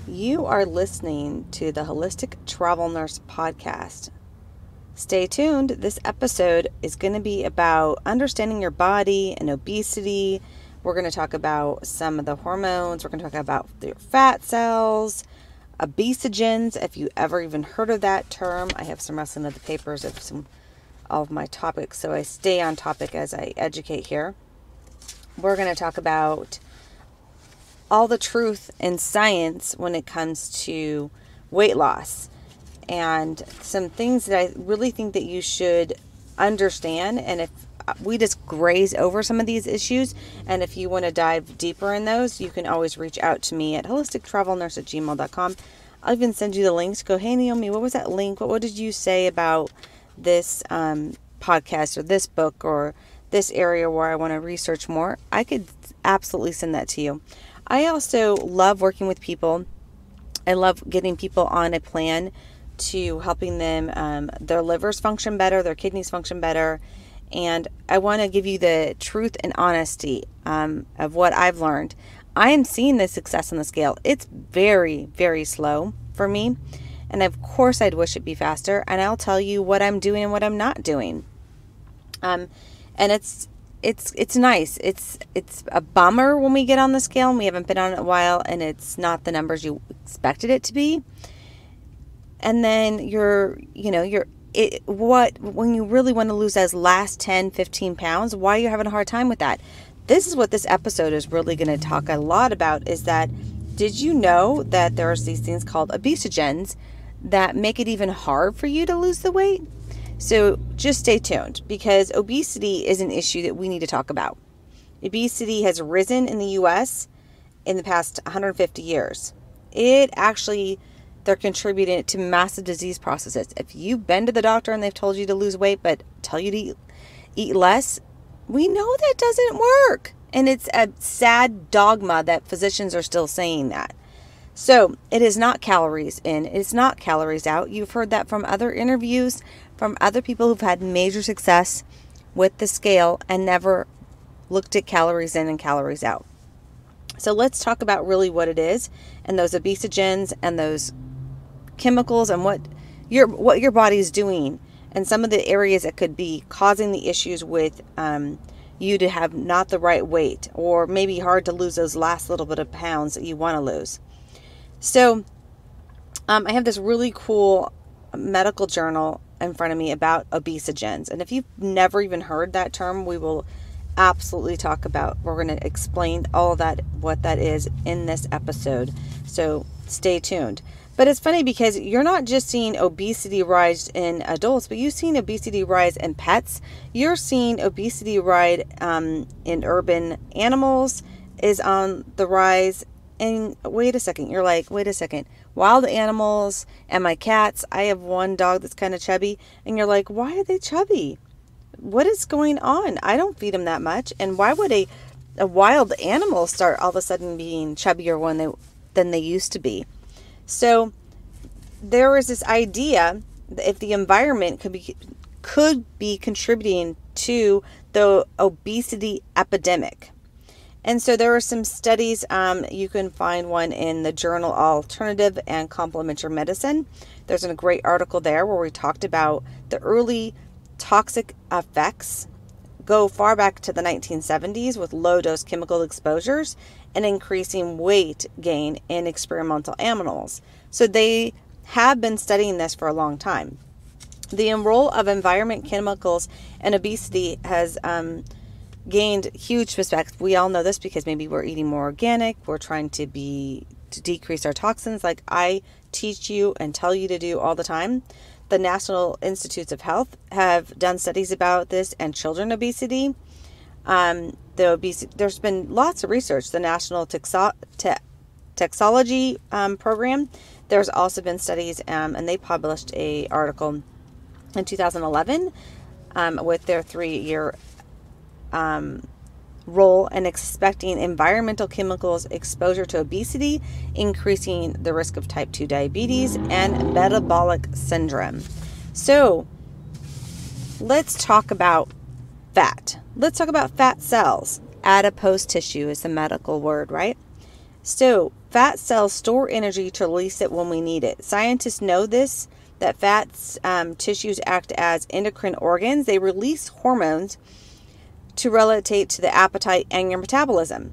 You are listening to the Holistic Travel Nurse Podcast. Stay tuned. This episode is going to be about understanding your body and obesity. We're going to talk about some of the hormones. We're going to talk about your fat cells, obesegens, if you ever even heard of that term. I have some rustling of the papers of all of my topics, so I stay on topic as I educate here. We're going to talk about all the truth and science when it comes to weight loss and some things that I really think that you should understand. And if we just graze over some of these issues, and if you want to dive deeper in those, you can always reach out to me at holistictravelnurse@gmail.com. I'll even send you the links. Go, hey Naomi, what was that link? What did you say about this podcast or this book or this area where I want to research more? I could absolutely send that to you. I also love working with people. I love getting people on a plan to helping them, their livers function better, their kidneys function better. And I want to give you the truth and honesty of what I've learned. I am seeing the success on the scale. It's very, very slow for me. And of course, I'd wish it'd be faster. And I'll tell you what I'm doing and what I'm not doing. And it's nice. It's a bummer when we get on the scale and we haven't been on it in a while and it's not the numbers you expected it to be. And then when you really want to lose those last 10, 15 pounds, why are you having a hard time with that? This is what this episode is really going to talk a lot about, is that did you know that there's these things called obesegens that make it even hard for you to lose the weight? So just stay tuned, because obesity is an issue that we need to talk about. Obesity has risen in the U.S. in the past 150 years. They're contributing to massive disease processes. If you've been to the doctor and they've told you to lose weight but tell you to eat less, we know that doesn't work. And it's a sad dogma that physicians are still saying that. So it is not calories in, it's not calories out. You've heard that from other interviews, from other people who've had major success with the scale and never looked at calories in and calories out. So let's talk about really what it is, and those obesegens and those chemicals and what your body is doing, and some of the areas that could be causing the issues with you to have not the right weight, or maybe hard to lose those last little bit of pounds that you want to lose. So I have this really cool medical journal in front of me about obesegens. And if you've never even heard that term, we will absolutely we're going to explain all of that, what that is in this episode. So stay tuned. But it's funny because you're not just seeing obesity rise in adults, but you've seen obesity rise in pets. You're seeing obesity rise in urban animals is on the rise. And wait a second, you're like, wait a second, wild animals and my cats, I have one dog that's kind of chubby, and you're like, why are they chubby? What is going on? I don't feed them that much. And why would a wild animal start all of a sudden being chubbier than they used to be? So there is this idea that if the environment could be contributing to the obesity epidemic. And so there are some studies, you can find one in the journal Alternative and Complementary Medicine. There's a great article there where we talked about the early toxic effects go far back to the 1970s with low-dose chemical exposures and increasing weight gain in experimental animals. So they have been studying this for a long time. The role of environment chemicals and obesity has gained huge respect. We all know this because maybe we're eating more organic. We're trying to decrease our toxins, like I teach you and tell you to do all the time. The National Institutes of Health have done studies about this and children obesity. There's been lots of research. The National Toxicology program. There's also been studies, and they published an article in 2011 with their 3-year role in expecting environmental chemicals exposure to obesity, increasing the risk of type 2 diabetes and metabolic syndrome. So let's talk about fat. Let's talk about fat cells. Adipose tissue is the medical word, right? So fat cells store energy to release it when we need it. Scientists know this, that fats tissues act as endocrine organs. They release hormones to relate to the appetite and your metabolism.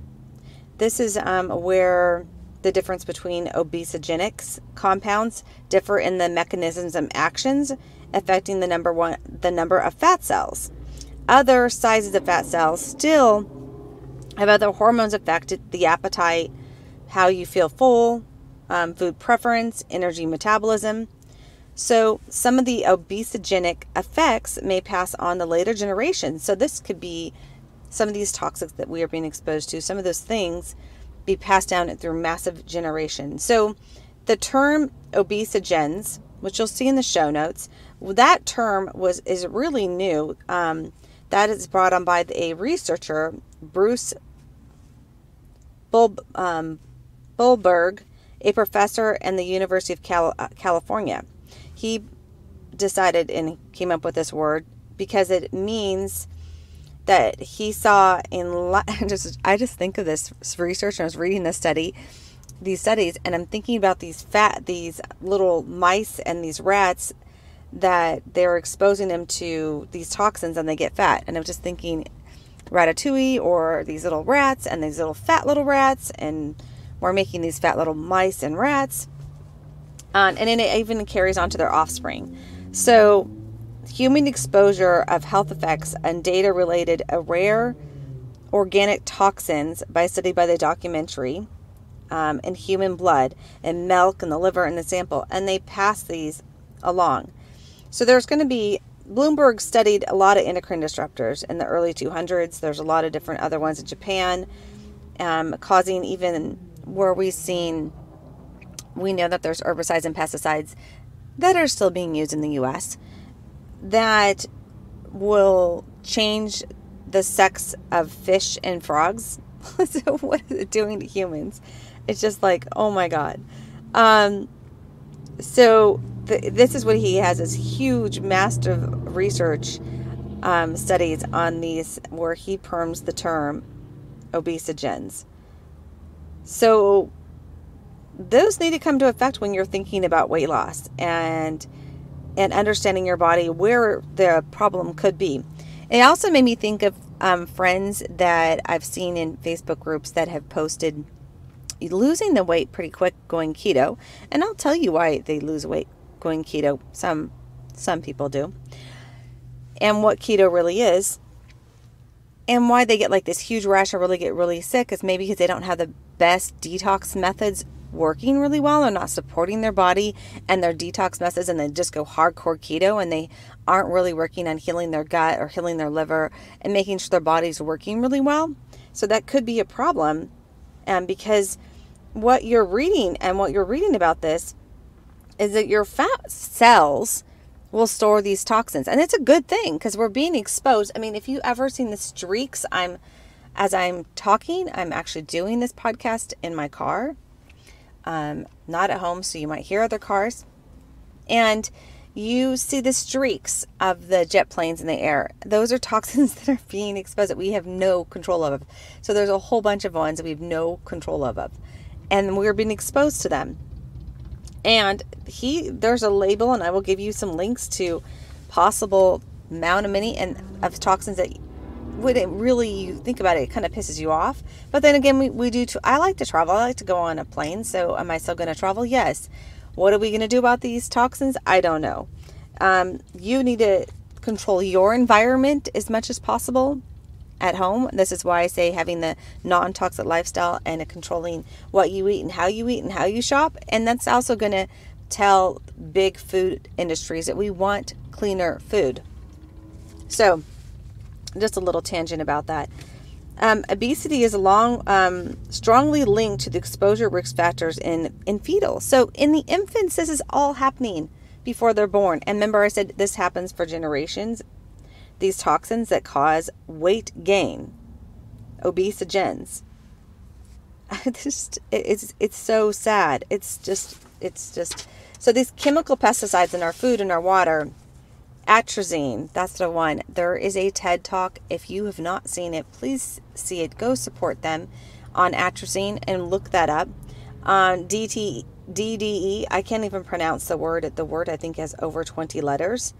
This is where the difference between obesogenic compounds differ in the mechanisms and actions affecting the number of fat cells. Other sizes of fat cells still have other hormones affect the appetite, how you feel full, food preference, energy metabolism. So some of the obesogenic effects may pass on to later generations. So this could be some of these toxics that we are being exposed to, some of those things be passed down through massive generations. So the term obesegens, which you'll see in the show notes, that term is really new. That is brought on by a researcher, Bruce Bulberg, a professor in the University of California. He decided and came up with this word because it means that he saw I just think of this research, and I was reading these studies, and I'm thinking about these little mice and these rats that they're exposing them to these toxins and they get fat. And I'm just thinking Ratatouille, or these little rats and these little fat little rats, and we're making these fat little mice and rats. And then it even carries on to their offspring. So human exposure of health effects and data related a rare organic toxins by study by the documentary in human blood and milk and the liver and the sample, and they pass these along. So there's going to be, Bloomberg studied a lot of endocrine disruptors in the early 200s. There's a lot of different other ones in Japan, causing even where we know that there's herbicides and pesticides that are still being used in the U.S. that will change the sex of fish and frogs. So what is it doing to humans? It's just like, oh my God. This is what he has, this huge, massive research studies on these, where he terms the term obesogens. So those need to come to effect when you're thinking about weight loss and understanding your body, where the problem could be. It also made me think of friends that I've seen in Facebook groups that have posted losing the weight pretty quick going keto. And I'll tell you why they lose weight going keto. Some people do. And what keto really is. And why they get like this huge rash or really get really sick is maybe because they don't have the best detox methods working really well. They're not supporting their body and their detox methods, and they just go hardcore keto, and they aren't really working on healing their gut or healing their liver and making sure their body's working really well. So that could be a problem, because what you're reading about this is that your fat cells will store these toxins. And it's a good thing because we're being exposed. I mean, if you ever seen the streaks, as I'm talking, I'm actually doing this podcast in my car. Not at home, so you might hear other cars. And you see the streaks of the jet planes in the air. Those are toxins that are being exposed that we have no control of. So there's a whole bunch of ones that we have no control of. And we're being exposed to them. And there's a label, and I will give you some links to possible amount of toxins that wouldn't really, you think about it, it kind of pisses you off. But then again, we do too. I like to travel. I like to go on a plane. So am I still going to travel? Yes. What are we going to do about these toxins? I don't know. You need to control your environment as much as possible at home. This is why I say having the non-toxic lifestyle and controlling what you eat and how you shop. And that's also going to tell big food industries that we want cleaner food. So just a little tangent about that. Obesity is strongly linked to the exposure risk factors in fetal. So in the infants, this is all happening before they're born. And remember, I said this happens for generations. These toxins that cause weight gain, obesogens. It's so sad. It's just. So these chemical pesticides in our food and our water. Atrazine, that's the one. There is a TED Talk. If you have not seen it, please see it. Go support them. on atrazine, and look that up. DDE, I can't even pronounce the word. The word I think has over 20 letters.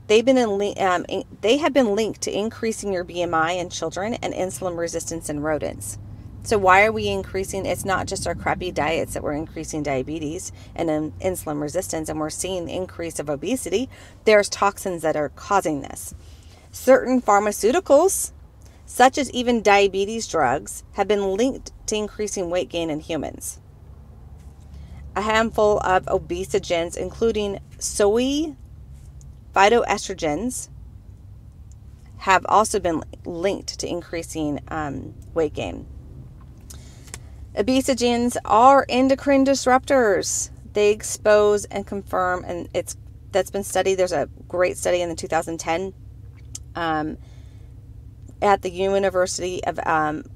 They have been linked to increasing your BMI in children and insulin resistance in rodents. So why are we increasing? It's not just our crappy diets that we're increasing diabetes and insulin resistance, and we're seeing the increase of obesity. There's toxins that are causing this. Certain pharmaceuticals, such as even diabetes drugs, have been linked to increasing weight gain in humans. A handful of obesegens, including soy phytoestrogens, have also been linked to increasing weight gain. Obesegens are endocrine disruptors. They expose and confirm, and that's been studied. There's a great study in the 2010 at the University of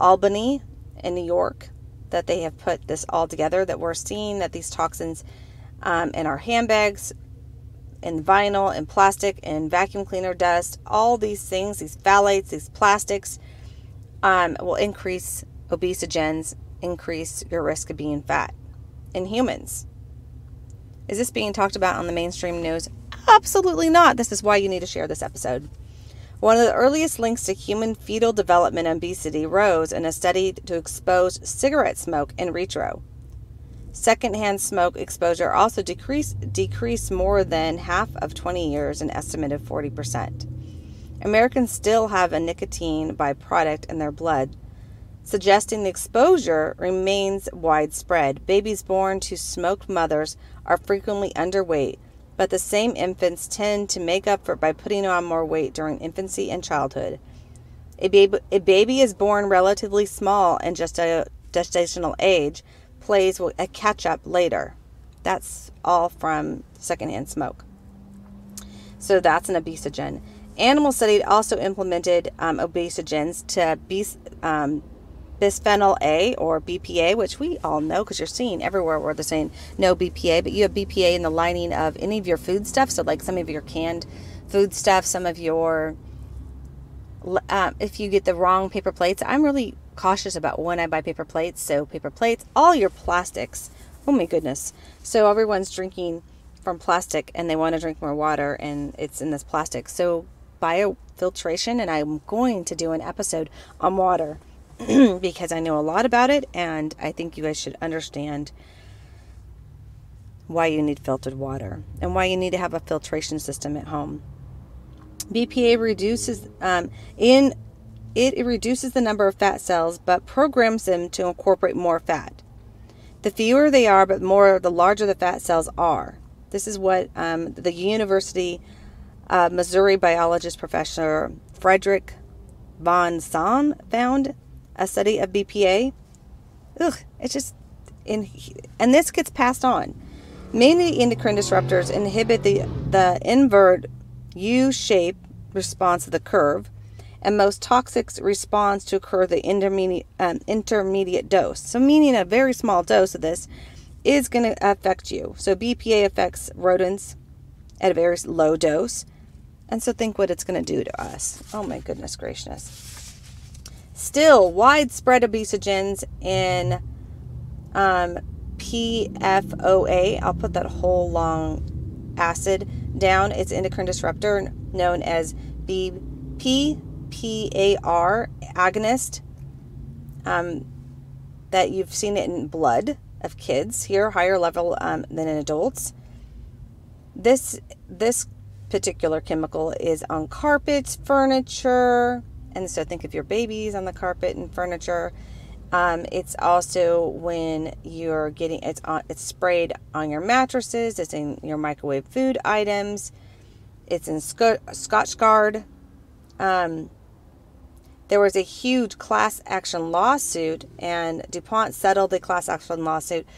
Albany in New York that they have put this all together, that we're seeing that these toxins in our handbags, in vinyl, in plastic, in vacuum cleaner dust, all these things, these phthalates, these plastics, will increase obesegens, increase your risk of being fat in humans. Is this being talked about on the mainstream news? Absolutely not. This is why you need to share this episode. One of the earliest links to human fetal development and obesity rose in a study to expose cigarette smoke in vitro. Secondhand smoke exposure also decreased more than half of 20 years, an estimated 40%. Americans still have a nicotine byproduct in their blood, suggesting the exposure remains widespread. Babies born to smoked mothers are frequently underweight, but the same infants tend to make up for it by putting on more weight during infancy and childhood. A baby is born relatively small and gestational age plays a catch-up later. That's all from secondhand smoke. So that's an obesegen. Animal study also implemented obesegens to bisphenol A, or BPA, which we all know because you're seeing everywhere where they're saying no BPA, but you have BPA in the lining of any of your food stuff. So like some of your canned food stuff, some of your, if you get the wrong paper plates, I'm really cautious about when I buy paper plates. So paper plates, all your plastics, oh my goodness. So everyone's drinking from plastic and they want to drink more water and it's in this plastic. So biofiltration, and I'm going to do an episode on water because I know a lot about it, and I think you guys should understand why you need filtered water and why you need to have a filtration system at home. BPA reduces it reduces the number of fat cells, but programs them to incorporate more fat. The fewer they are, but the larger the fat cells are. This is what the University of Missouri biologist Professor Frederick von Sohn found. A study of BPA. It's just, and this gets passed on. Many endocrine disruptors inhibit the invert U-shape response of the curve, and most toxics response to occur the intermediate dose. So meaning a very small dose of this is going to affect you. So BPA affects rodents at a very low dose. And so think what it's going to do to us. Oh my goodness gracious. Still, widespread obesegens in PFOA. I'll put that whole long acid down. It's endocrine disruptor known as PPAR agonist. That you've seen it in blood of kids here, higher level than in adults. This particular chemical is on carpets, furniture. And so think of your babies on the carpet and furniture. It's also when you're getting, it's sprayed on your mattresses. It's in your microwave food items. It's in Scotch Guard. There was a huge class action lawsuit, and DuPont settled the class action lawsuit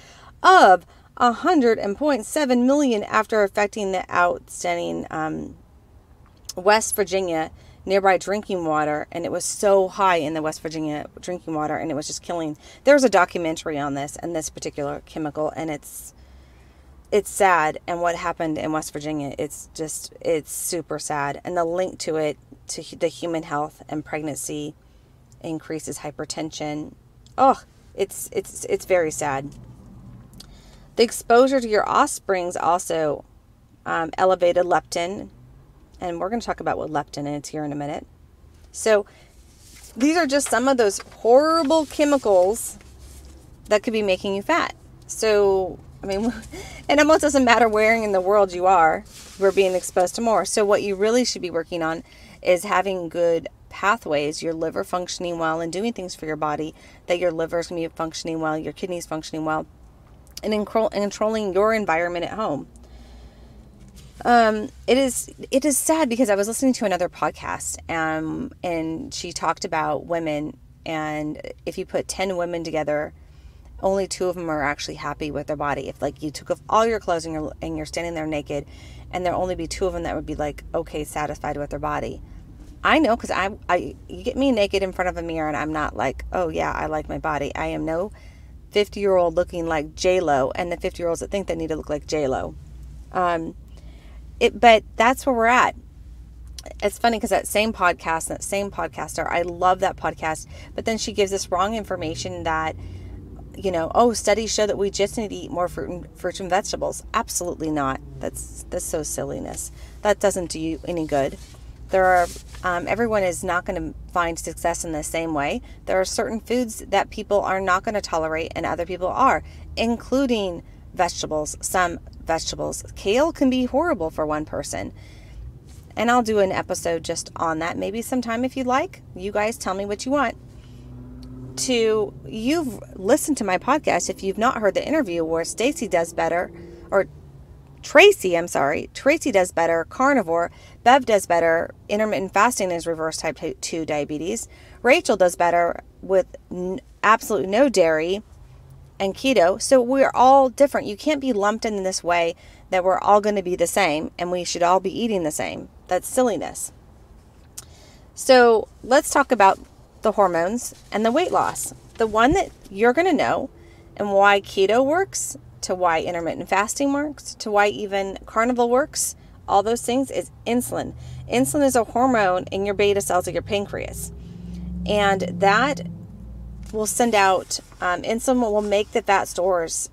of $100.7 million after affecting the outstanding West Virginia nearby drinking water, and it was so high in the West Virginia drinking water, and it was just killing. There was a documentary on this and this particular chemical, and it's sad. And what happened in West Virginia, it's super sad. And the link to it, to the human health and pregnancy, increases hypertension, Oh, it's very sad. The exposure to your offsprings also elevated leptin, and we're going to talk about what leptin is here in a minute. So these are just some of those horrible chemicals that could be making you fat. So, I mean, it almost doesn't matter where in the world you are, we're being exposed to more. So what you really should be working on is having good pathways, your liver functioning well and doing things for your body, that your liver is going to be functioning well, your kidneys functioning well, and controlling your environment at home. It is sad because I was listening to another podcast, and she talked about women, and if you put 10 women together, only 2 of them are actually happy with their body. If like you took off all your clothes and you're standing there naked, and there'll only be 2 of them that would be like, okay, satisfied with their body. I know, because you get me naked in front of a mirror and I'm not like, oh yeah, I like my body. I am no 50-year-old looking like J-Lo, and the 50-year-olds that think they need to look like J-Lo. But that's where we're at. It's funny because that same podcaster, I love that podcast, but then she gives us wrong information that, studies show that we just need to eat more fruits and vegetables. Absolutely not. That's so silliness. That doesn't do you any good. Everyone is not going to find success in the same way. There are certain foods that people are not going to tolerate and other people are, including vegetables. Some vegetables. Kale can be horrible for one person. And I'll do an episode just on that maybe sometime if you'd like. You guys tell me what you want. You've listened to my podcast if you've not heard the interview where Tracy does better, carnivore, Bev does better, intermittent fasting is reverse type 2 diabetes, Rachel does better with absolutely no dairy and keto. So we're all different. You can't be lumped in this way that we're all going to be the same and we should all be eating the same. That's silliness. So let's talk about the hormones and the weight loss. The one that you're going to know and why keto works, to why intermittent fasting works, to why even carnivore works, all those things, is insulin. Insulin is a hormone in your beta cells of your pancreas. And that will send out, insulin will make the fat stores,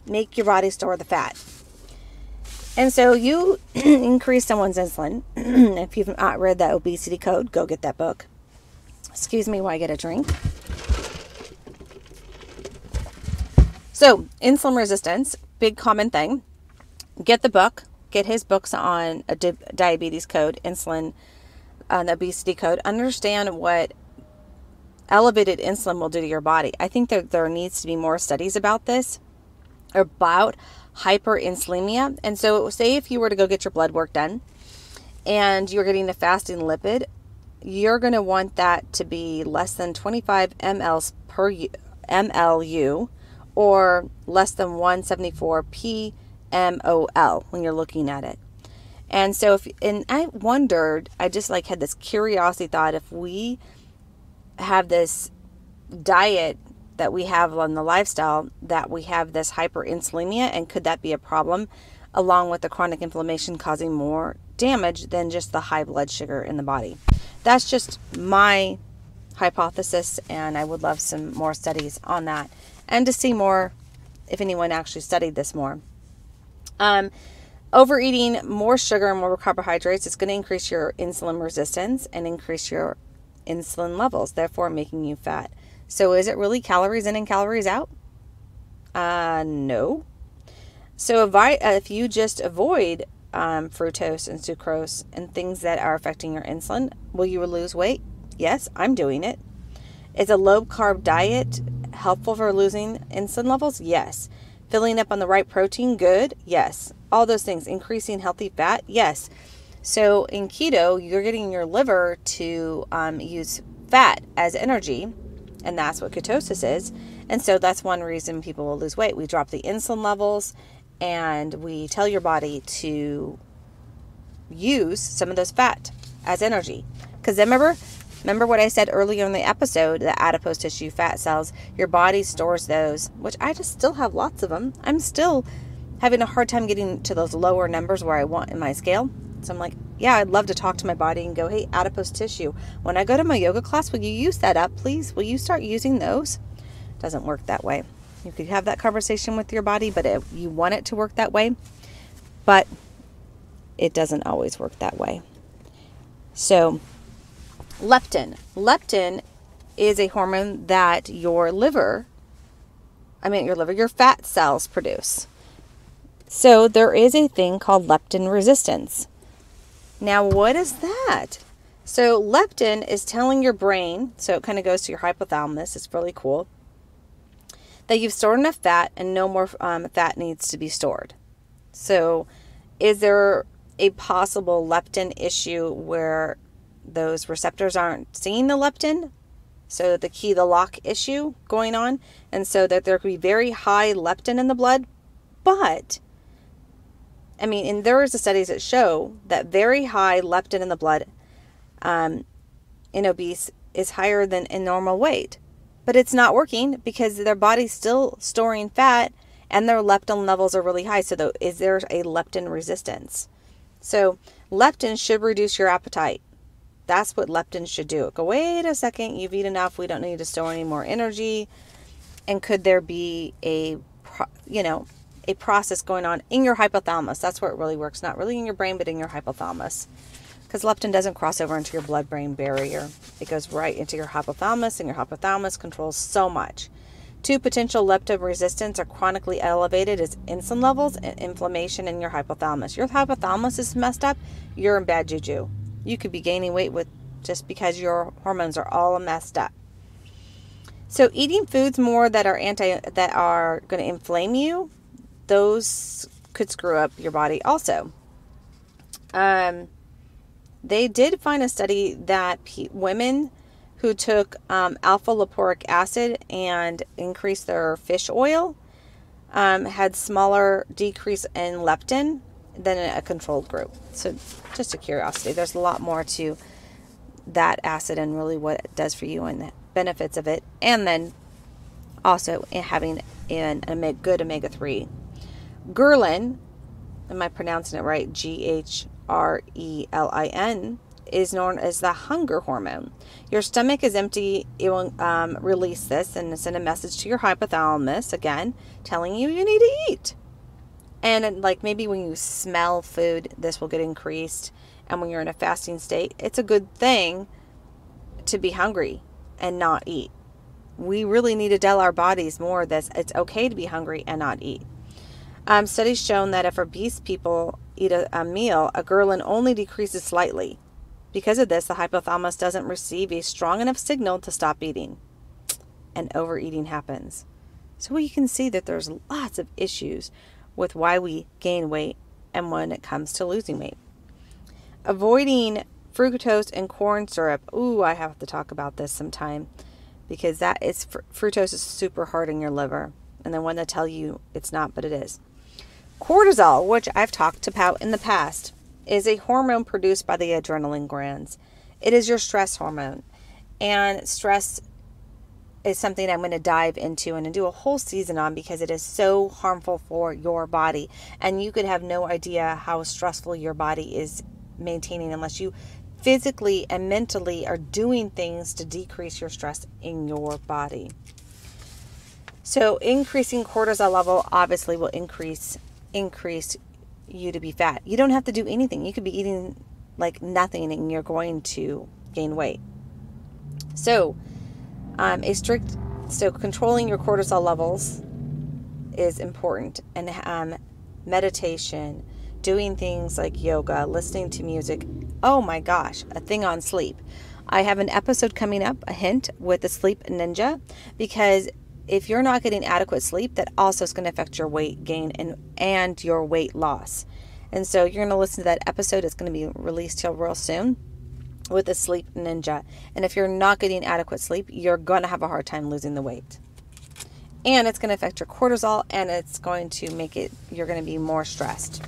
make your body store the fat. And so you increase someone's insulin. If you've not read that obesity code, go get that book. Excuse me while I get a drink. So insulin resistance, big common thing. Get the book. Get his books on a diabetes code, insulin, the obesity code. Understand what elevated insulin will do to your body. I think that there needs to be more studies about this, about hyperinsulinemia. And so say if you were to go get your blood work done and you're getting a fasting lipid, you're going to want that to be less than 25 mLs per mLu or less than 174 pmol when you're looking at it. And so I wondered, I just had this curiosity thought, if we have this diet that we have on the lifestyle, that we have this hyperinsulinemia, and could that be a problem along with the chronic inflammation causing more damage than just the high blood sugar in the body? That's just my hypothesis, and I would love some more studies on that and to see more if anyone actually studied this more. Overeating more sugar and more carbohydrates is going to increase your insulin resistance and increase your insulin levels, therefore making you fat. So is it really calories in and calories out? No. So if you just avoid fructose and sucrose and things that are affecting your insulin, will you lose weight? Yes, I'm doing it. Is a low carb diet helpful for losing insulin levels? Yes. Filling up on the right protein, good? Yes. All those things. Increasing healthy fat? Yes. So in keto, you're getting your liver to use fat as energy, and that's what ketosis is. And so that's one reason people will lose weight. We drop the insulin levels, and we tell your body to use some of those fat as energy. Because remember what I said earlier in the episode, the adipose tissue fat cells, your body stores those, which I just still have lots of them. I'm still having a hard time getting to those lower numbers where I want in my scale. So I'm like, yeah, I'd love to talk to my body and go, hey, adipose tissue, when I go to my yoga class, will you use that up, please? Will you start using those? doesn't work that way. You could have that conversation with your body, but you want it to work that way, but it doesn't always work that way. So leptin. Leptin is a hormone that your fat cells produce. So there is a thing called leptin resistance. Now, what is that? So leptin is telling your brain, so it kind of goes to your hypothalamus, it's really cool, that you've stored enough fat and no more fat needs to be stored. So is there a possible leptin issue where those receptors aren't seeing the leptin? So the lock issue going on, and so that there could be very high leptin in the blood. But and there is studies that show that very high leptin in the blood in obese is higher than in normal weight. But it's not working because their body's still storing fat and their leptin levels are really high. So is there a leptin resistance? So leptin should reduce your appetite. That's what leptin should do. Go, wait a second, you've eaten enough. We don't need to store any more energy. And could there be a process going on in your hypothalamus? That's where it really works. Not really in your brain, but in your hypothalamus. Because leptin doesn't cross over into your blood-brain barrier. It goes right into your hypothalamus, and your hypothalamus controls so much. Two potential leptin resistance are chronically elevated is insulin levels and inflammation in your hypothalamus. Your hypothalamus is messed up, you're in bad juju. You could be gaining weight just because your hormones are all messed up. So eating foods more that are going to inflame you, those could screw up your body also. They did find a study that women who took alpha lipoic acid and increased their fish oil had smaller decrease in leptin than a controlled group. So just a curiosity. There's a lot more to that acid and really what it does for you and the benefits of it. And then also having a good omega-3. Ghrelin, am I pronouncing it right? Ghrelin is known as the hunger hormone. Your stomach is empty. It will release this and send a message to your hypothalamus, again, telling you need to eat. And like maybe when you smell food, this will get increased. And when you're in a fasting state, it's a good thing to be hungry and not eat. We really need to tell our bodies more that it's okay to be hungry and not eat. Studies shown that if obese people eat a meal, a ghrelin only decreases slightly. Because of this, the hypothalamus doesn't receive a strong enough signal to stop eating, and overeating happens. So we can see that there's lots of issues with why we gain weight and when it comes to losing weight. Avoiding fructose and corn syrup. Ooh, I have to talk about this sometime because fructose is super hard in your liver, and they want to tell you it's not, but it is. Cortisol, which I've talked about in the past, is a hormone produced by the adrenaline glands. It is your stress hormone. And stress is something I'm going to dive into and do a whole season on because it is so harmful for your body. And you could have no idea how stressful your body is maintaining unless you physically and mentally are doing things to decrease your stress in your body. So increasing cortisol level obviously will increase you to be fat. You don't have to do anything. You could be eating like nothing and you're going to gain weight. So controlling your cortisol levels is important, and meditation, doing things like yoga, listening to music. Oh my gosh, a thing on sleep. I have an episode coming up, a hint, with the Sleep Ninja, because if you're not getting adequate sleep, that also is going to affect your weight gain and your weight loss. And so you're going to listen to that episode. It's going to be released here real soon with the Sleep Ninja. And if you're not getting adequate sleep, you're going to have a hard time losing the weight. And it's going to affect your cortisol, and it's going to you're going to be more stressed.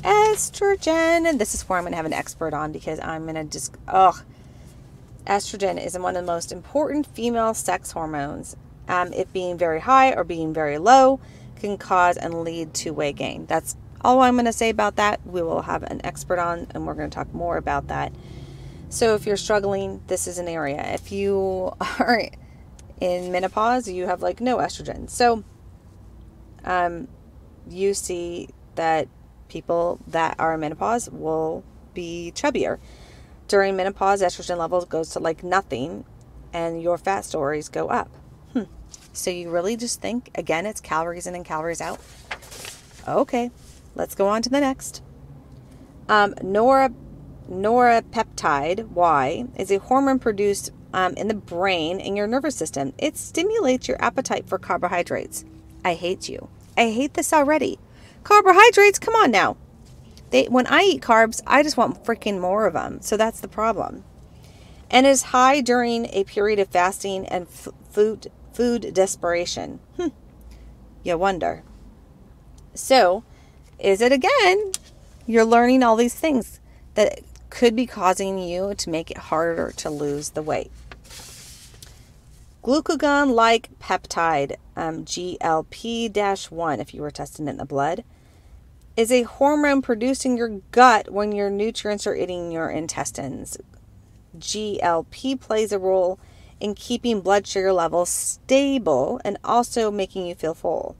Estrogen, and this is where I'm going to have an expert on because I'm going to estrogen is one of the most important female sex hormones. It being very high or being very low can cause and lead to weight gain. That's all I'm going to say about that. We will have an expert on, and we're going to talk more about that. So if you're struggling, this is an area. If In menopause, you have like no estrogen. So you see that people that are in menopause will be chubbier. During menopause, estrogen levels goes to like nothing and your fat stores go up. So you really just think, again, it's calories in and calories out. Okay, let's go on to the next. Norepeptide, Y, is a hormone produced in the brain and your nervous system. It stimulates your appetite for carbohydrates. I hate you. I hate this already. Carbohydrates, come on now. When I eat carbs, I just want freaking more of them. So that's the problem. And is high during a period of fasting and food desperation. You wonder. So, is it again, you're learning all these things that could be causing you to make it harder to lose the weight. Glucagon-like peptide, GLP-1, if you were testing it in the blood, is a hormone produced in your gut when your nutrients are eating your intestines. GLP plays a role in keeping blood sugar levels stable and also making you feel full.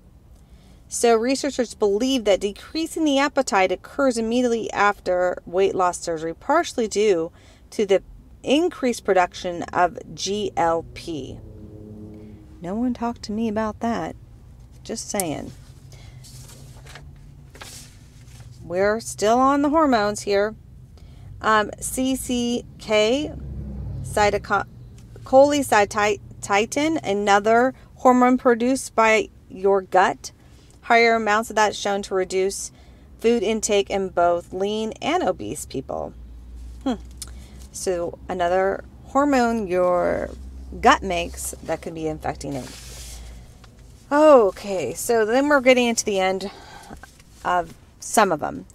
So researchers believe that decreasing the appetite occurs immediately after weight loss surgery, partially due to the increased production of GLP. No one talked to me about that. Just saying. We're still on the hormones here. CCK, cholecystine, another hormone produced by your gut. Higher amounts of that shown to reduce food intake in both lean and obese people. So another hormone your gut makes that could be infecting it. Okay, so then we're getting into the end of some of them.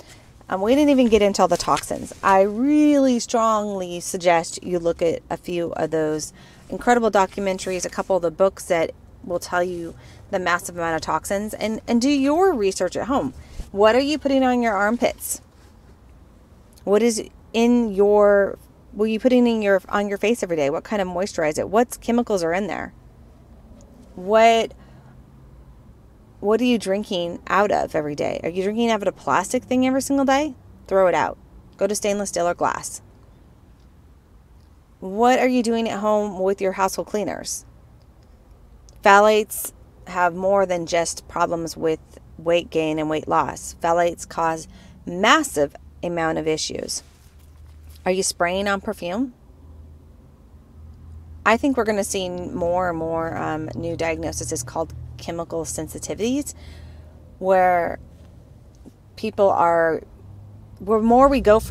We didn't even get into all the toxins. I really strongly suggest you look at a few of those incredible documentaries, a couple of the books that will tell you the massive amount of toxins, and do your research at home. What are you putting on your armpits? What is in your, what are you putting in your, on your face every day? What kind of moisturizer? What chemicals are in there? What are you drinking out of every day? Are you drinking out of a plastic thing every single day? Throw it out. Go to stainless steel or glass. What are you doing at home with your household cleaners? Phthalates have more than just problems with weight gain and weight loss. Phthalates cause massive amount of issues. Are you spraying on perfume? I think we're going to see more and more new diagnoses called chemical sensitivities, where people are, more we go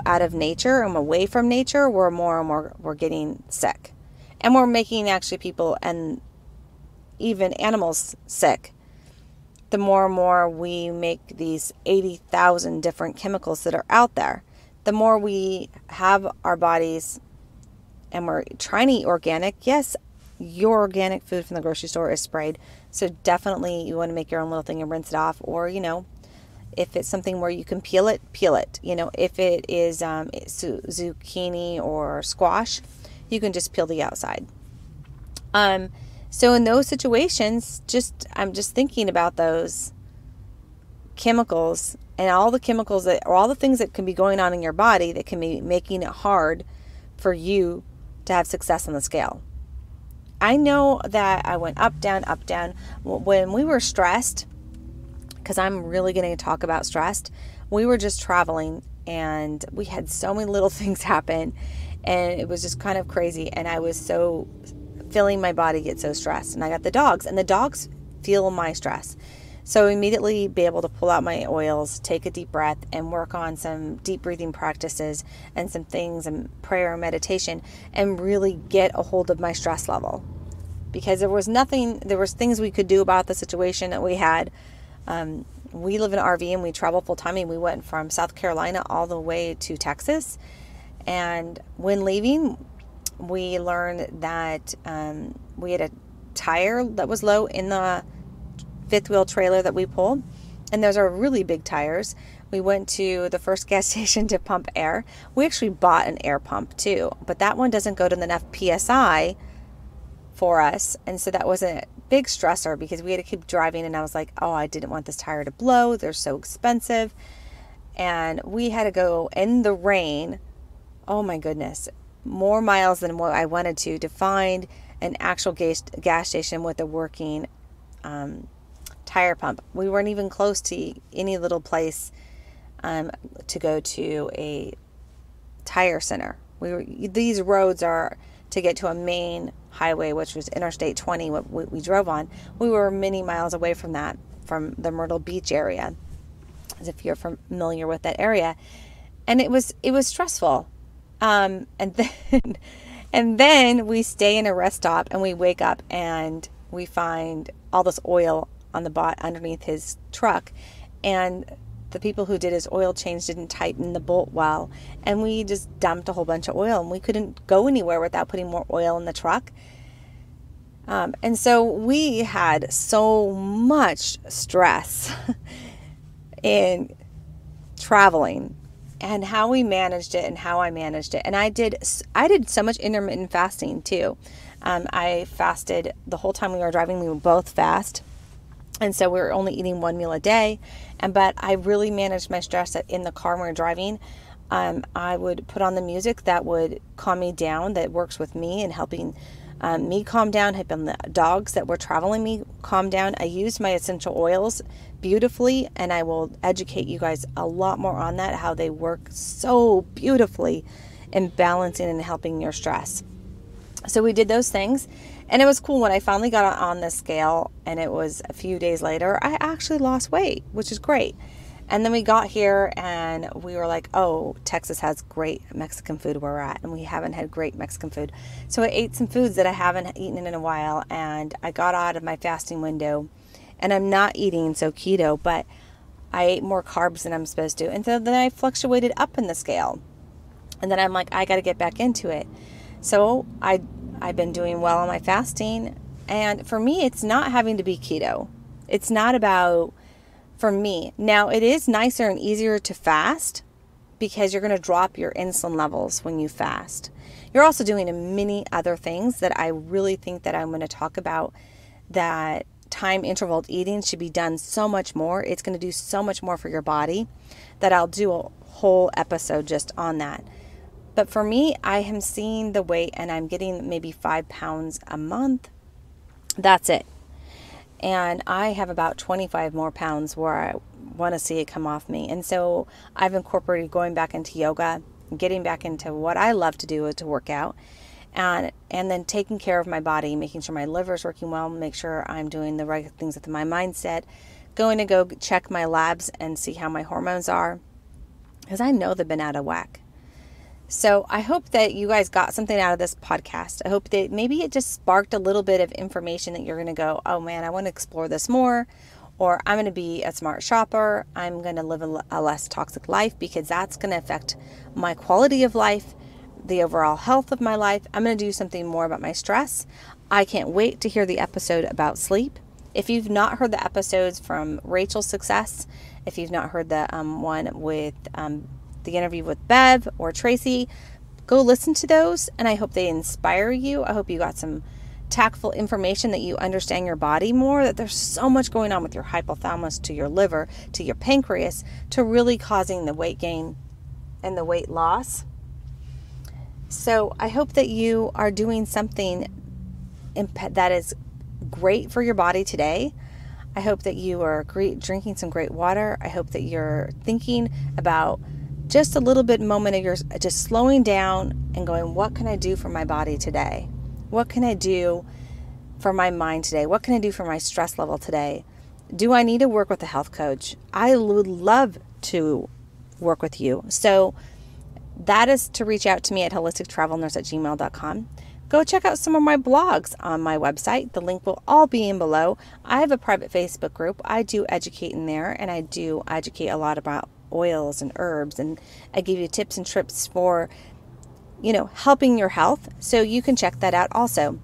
out of nature and away from nature, more and more we're getting sick, and we're making actually people and even animals sick. The more and more we make these 80,000 different chemicals that are out there, the more we have our bodies, and we're trying to eat organic. Yes, your organic food from the grocery store is sprayed, so definitely you want to make your own little thing and rinse it off. Or, you know, if it's something where you can peel it. You know, if it is zucchini or squash, you can just peel the outside. So in those situations, I'm just thinking about those chemicals and all the chemicals that, or all the things that can be going on in your body that can be making it hard for you to have success on the scale. I know that I went up, down, up, down. When we were stressed, because I'm really going to talk about stressed, we were just traveling and we had so many little things happen, and it was just kind of crazy. And I was so feeling my body get so stressed, and I got the dogs, and the dogs feel my stress. So immediately be able to pull out my oils, take a deep breath, and work on some deep breathing practices and some things and prayer and meditation, and really get a hold of my stress level. Because there was things we could do about the situation that we had. We live in an RV and we travel full time, and we went from South Carolina all the way to Texas. And when leaving, we learned that we had a tire that was low in the fifth wheel trailer that we pulled, and those are really big tires. We went to the first gas station to pump air. We actually bought an air pump too, but that one doesn't go to enough PSI for us. And so that was a big stressor because we had to keep driving. And I was like, oh, I didn't want this tire to blow. They're so expensive. And we had to go in the rain. Oh my goodness. More miles than what I wanted to find an actual gas station with a working tire pump. We weren't even close to any little place to go to a tire center. These roads are to get to a main highway, which was Interstate 20, what we drove on. We were many miles away from that, from the Myrtle Beach area, as if you're familiar with that area. And it was stressful. And then we stay in a rest stop and we wake up and we find all this oil on the underneath his truck. And the people who did his oil change didn't tighten the bolt well, and we just dumped a whole bunch of oil, and we couldn't go anywhere without putting more oil in the truck. And so we had so much stress in traveling, and how we managed it and how I managed it. And I did so much intermittent fasting too. I fasted the whole time we were driving. We were both fast. And so we were only eating one meal a day. But I really managed my stress in the car when we were driving. I would put on the music that would calm me down, that works with me and helping me calm down, helping the dogs that were traveling me calm down. I used my essential oils beautifully, and I will educate you guys a lot more on that, how they work so beautifully in balancing and helping your stress. So we did those things, and it was cool when I finally got on the scale, and it was a few days later, I actually lost weight, which is great. And then we got here and we were like, oh, Texas has great Mexican food where we're at, and we haven't had great Mexican food. So I ate some foods that I haven't eaten in a while, and I got out of my fasting window, and I'm not eating so keto, but I ate more carbs than I'm supposed to. And so then I fluctuated up in the scale, and then I'm like, I got to get back into it. So I've been doing well on my fasting, and for me, it's not having to be keto. It's not about, for me. Now, it is nicer and easier to fast because you're going to drop your insulin levels when you fast. You're also doing many other things that I really think that I'm going to talk about, that time interval eating should be done so much more. It's going to do so much more for your body that I'll do a whole episode just on that. But for me, I am seeing the weight, and I'm getting maybe 5 pounds a month. That's it. And I have about 25 more pounds where I want to see it come off me. And so I've incorporated going back into yoga, getting back into what I love to do, to work out, and then taking care of my body, making sure my liver is working well, make sure I'm doing the right things with my mindset, going to go check my labs and see how my hormones are, because I know they've been out of whack. So I hope that you guys got something out of this podcast. I hope that maybe it just sparked a little bit of information that you're going to go, oh man, I want to explore this more, or I'm going to be a smart shopper. I'm going to live a less toxic life, because that's going to affect my quality of life, the overall health of my life. I'm going to do something more about my stress. I can't wait to hear the episode about sleep. If you've not heard the episodes from Rachel's Success, if you've not heard the one with the interview with Bev or Tracy, go listen to those, and I hope they inspire you. I hope you got some tactful information, that you understand your body more, that there's so much going on with your hypothalamus, to your liver, to your pancreas, to really causing the weight gain and the weight loss. So I hope that you are doing something that is great for your body today. I hope that you are drinking some great water. I hope that you're thinking about just a little bit moment of yours, just slowing down and going, what can I do for my body today? What can I do for my mind today? What can I do for my stress level today? Do I need to work with a health coach? I would love to work with you. So that is to reach out to me at holistictravelnurse@gmail.com. Go check out some of my blogs on my website. The link will all be in below. I have a private Facebook group. I do educate in there, and I do educate a lot about oils and herbs, and I give you tips and tricks for, helping your health. So you can check that out also.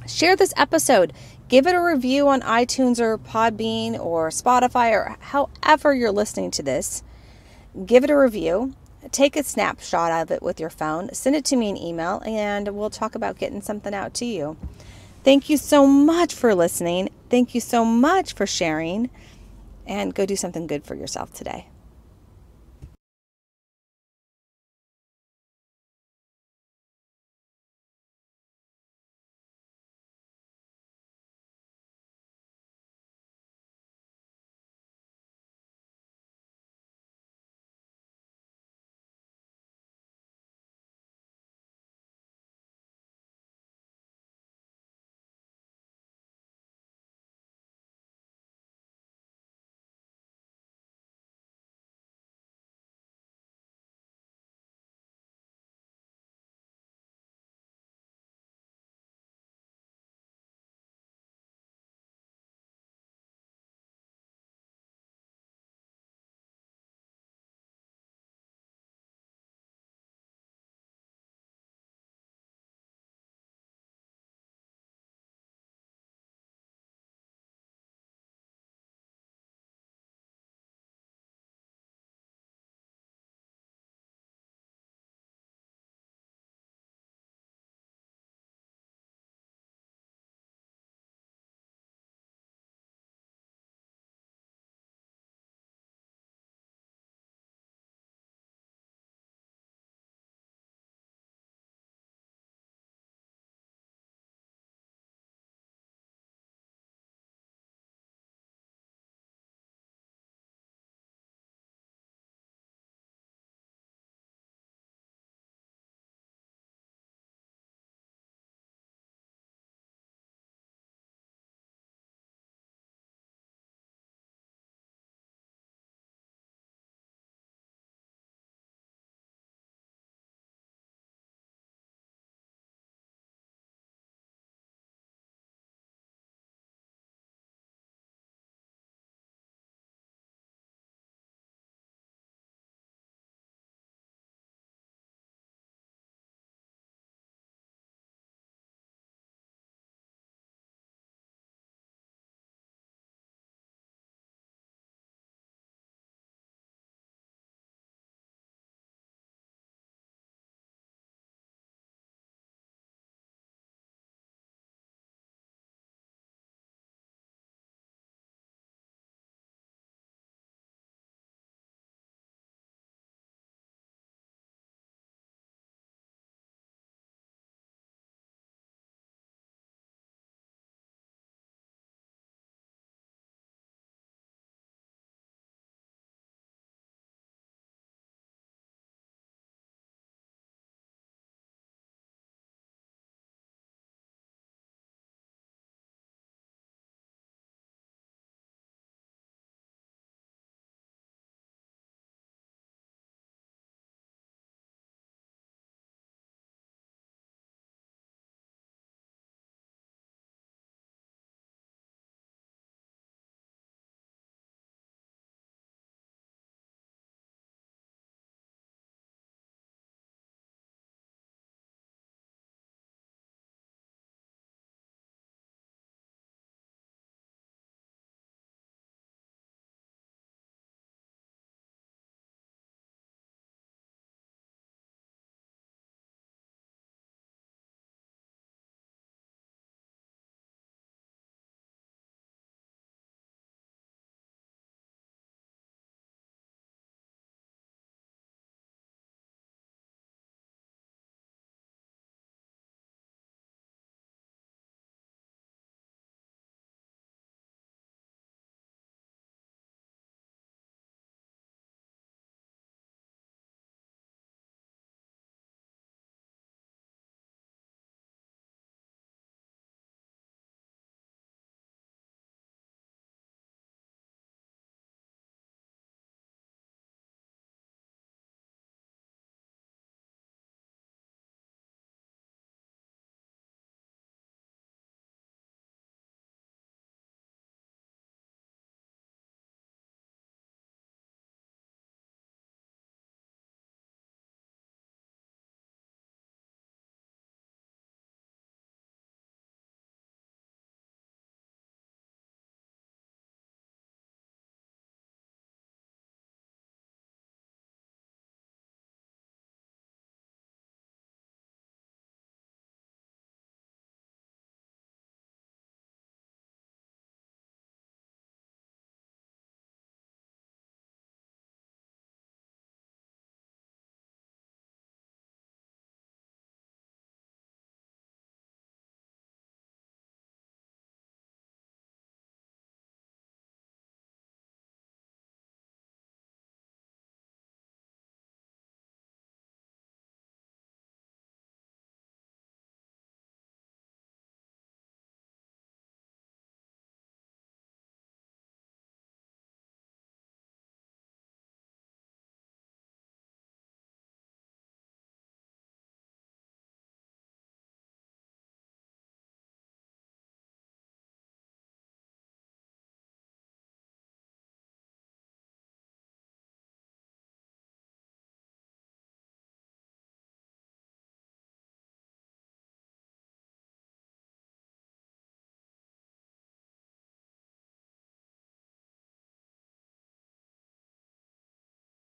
Share this episode. Give it a review on iTunes or Podbean or Spotify, or however you're listening to this. Give it a review. Take a snapshot of it with your phone. Send it to me in email, and we'll talk about getting something out to you. Thank you so much for listening. Thank you so much for sharing. And go do something good for yourself today.